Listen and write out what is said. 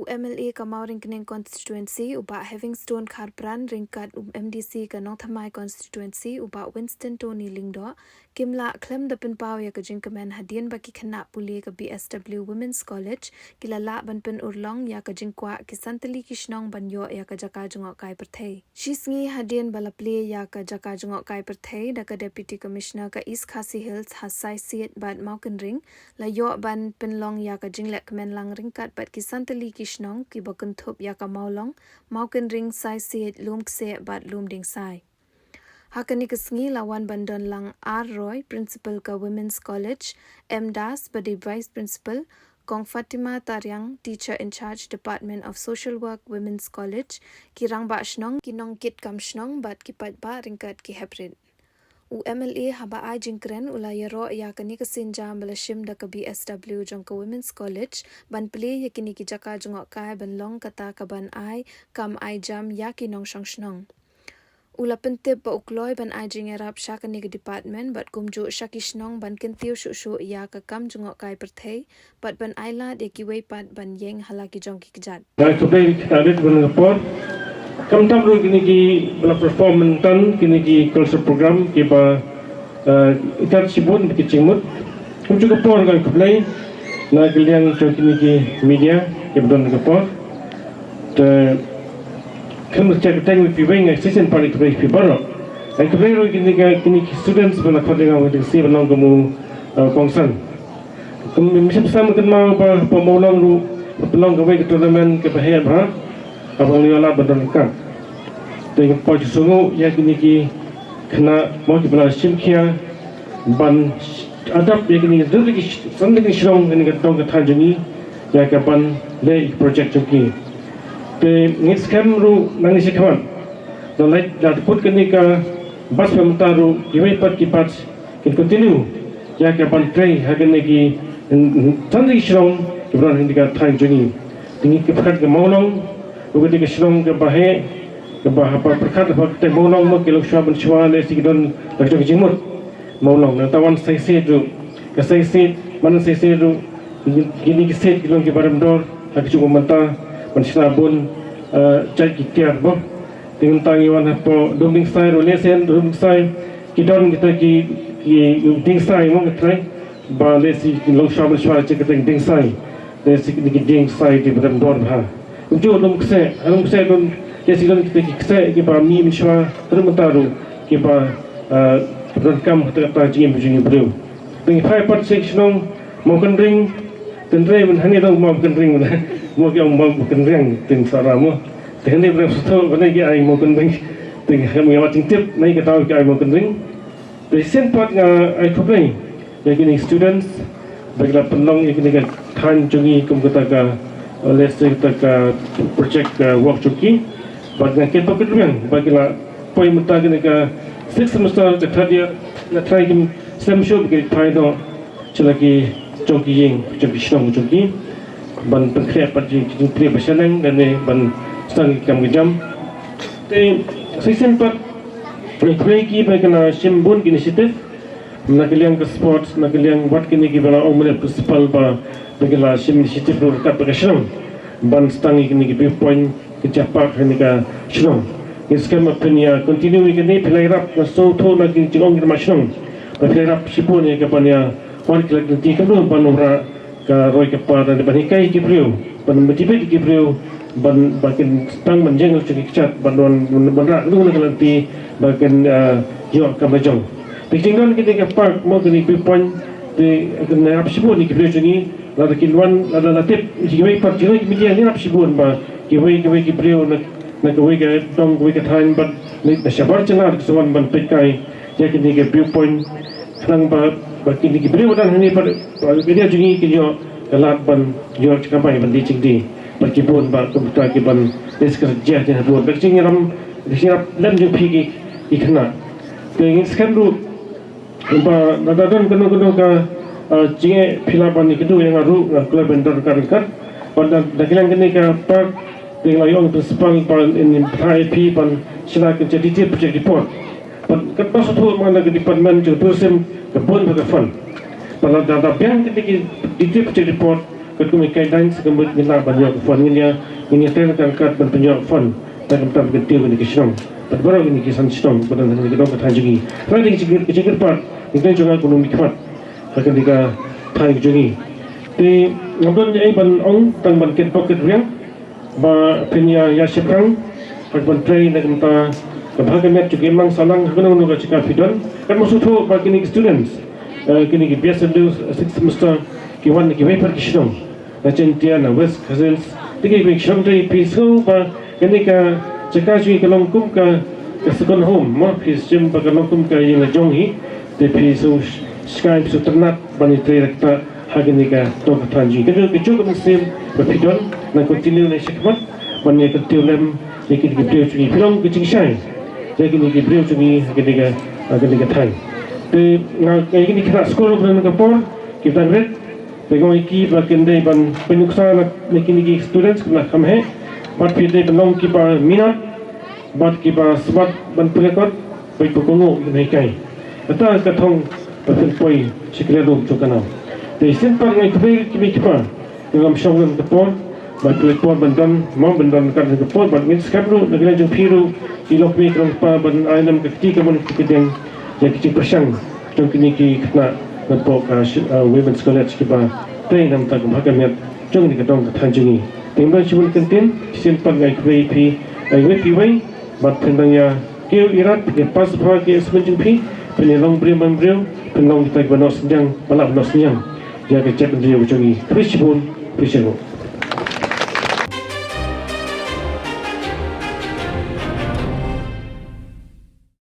MLA ka Mawryngkneng constituency uba Havingstone Kharpran ringkat MDC ka Nongthamai constituency uba Winston Tony Lingdo kimla klem dapin paw ya ka Kmen hadian baki khana Pule ka BSW Women's College kilala banpin urlong ya ka Jngkwa kisantali kishnong banyo ya ka Jaka Jngohkai perthei shisngi hadian balaple ya ka Jaka Jngohkai perthei da ka Deputy Commissioner ka East Khasi Hills Hasai Siet bad Mawryngkneng la yo ban pinlong ya ka Jinglek Kmen lang ringkat bad kisantali kishnong ki bakuntup ya ka Mawlong Mawryngkneng sai siet lum kse bat lum ding sai hakani kesngi lawan bandon lang R Roy principal ka Women's College M Das badi vice principal Kong Fatima Taryang teacher in charge Department of Social Work Women's College kirang ba shnong kinong kit kam shnong bat kipat ba ringkat ki heprit MLA haba ai jingkren ula yero ya kani kasinja balashim da ka BSW jongka Women's College ban Plie yakini ki Jaka Jngohkai ban long kata ka ban ai kam ai jam ya kinong shnong ula pentip ba ukloy ban ai jingerap shakani ka department bat kumju shakishnong ban kentiu shu ya ka kam Jngohkai perthei bat ban ai la de ki weipat ban yeng halaki jongki kjat na today started ban report kam tam ru kini ki bala performance tan kini ki culture program ki ba ikat sibun ki cingmut kum juga por ga kuplay na kiliang cho kini ki media ki don ga por te kam check tang with viewing assistant party to be baro ai kuplay ru kini ki students bala kodinga with si banong kamu kongsan kum misam sam kan ma ba pemolong ru belong ga we tournament ke bahaya bra abang liala badal kan dengan poj sungu ya kini ki kena mau dibela simkia ban adap ya kini dulu ki sambil ki shrong ini ka tong ka tanjungi ya ka ban le project ki te ngis kamru nang si kawan dan lai da put kini ka bas pemtaru giwei pat ki pat ki continue ya ka ban train ha kini ki sambil ki shrong kibran hindi ka tanjungi tinggi ki pakat ka maulong ugati ka shrong ka bahe ke bahapa perkat apa te maulong mo kilok shwaban shwale sigdon lakjo jimut maulong na tawan sai se du ka sai se man sai se du gini ki set kilong ki baram dor ak chu manta man shnabun chai ki tiar bo tingun tangi wan po doming sai ro lesen doming sai ki don kita ki ding sai mo ngai ba lesi kilong shwaban shwale che ka ding sai lesi ki ding sai di baram dor ha ujo dom kse don Kasi kan kita kisa kita mi miswa termutaru kita rekam kita jingin bujing beliau. Dengan 5 section Mawryngkneng kendrai menhani dong Mawryngkneng mau yang Mawryngkneng ting saramu. Dengan beliau suatu benda kita ay Mawryngkneng ting kami awak tingtip naik kita tahu kita ay Mawryngkneng. Dari sempat ay kuplay jadi students bagilah penolong yang kita than jungi kum kita ka lesson kita ka project work jungi bagian kita kedua bagilah poin mutasi negara 6 semester terakhir nak try kim slam show bagi thailand celaki joki yang joki shnong joki ban pengkreat pada jingkri bersenang dan ban stang kam jam te season 4 breaki bagilah simbun initiative nak liang ke sports nak liang buat kini kita umur principal bagilah sim initiative berkat berkesan ban stang kini kita poin kejapak hendak shnong iskem apnya continue kini pelai rap na so to lagi jong kita shnong pelai rap sipun ya kapanya wan kelak nanti kamu panora ka roi kapar dan banikai kibriu ban motivate kibriu ban bakin stang menjengel cuki cat ban rak lu nanti bakin yo kamajong picinggon kita kapak mau kini pipon de kena rap sipun kibriu jungi lada kilwan lada latip jiwei pat jiwei media ni rap sipun ba kiwei kibriu nak kiwei ke dong kiwei ke thain ban ni shabar chana sowan ban pekai ya kini ke viewpoint sang ba kini kibriu dan ni par media jungi kinyo kalat ban yo chkampai ban di chingdi ban kibun ba komputer ki ban discuss je ni buat bercing ram disirap lam ju phiki ikna ke skandu ba nadadan kono ka jinge philapan ni kedu yang aru ngakla bendar kan pada dakilang kini ka park dengan yang principal in IP pan silakan jadi project report pan kepas tu mana ke department tu person kebun pada fund pada data biang ketika di project report kami guidelines kembali kita banyak fund ini terkait kan banyak fund dan kita betul ini kisah baru ini kisah sistem pada nanti kita akan jadi lagi cikir part kita juga ekonomi part akan kita thay jadi di ngabun ai ban ong tang ban ket pocket riang ba penya ya seprang ban train dan kita kebahagiaan juga memang salang kena menunggu cakap fidon kan maksud tu bagi ni students kini biasa dulu 6 semester kiwan ki paper kisah na centia na west cousins tigi bi kisah dari piso ba kini ka cakap juga kalau kum ka second home mo pis jem ba kalau kum ka yang jonghi de piso skype so ternat bani direkta hagini ka to tanji kedu kecu muslim ba fidon na continue na shikmat bani ka tiulem lekin ki brio juga film kecing shine jadi ni brio juga ketika thai te ini kita sekolah dengan kapor kita red dengan iki bagian dari ban penyuksan ini students kena kami bat pilih belum kita minat bat kita sebab ban pelakot baik pekongo Jngohkai kata katong berfilpoi sekalian dulu juga nama te simpan dengan kita dengan syawal kapor bat pelakot bandan mau bandan kan kapor bat min skabru dengan jeng piru ilok mi kerong pa ban ainam ketika mon kekideng yang kecil persang trong kini ki kena nampak women's college kita train nam tak bahkan trong ni katong kathanjungi timbang cibun kentin simpan ngai kpi ai wepi wai bat pendang ya keu irat ke pas pha ke semenjung pi penelong brim brim penelong kita banos yang balap nos yang ya ke cek dia ujongi krisibun prisego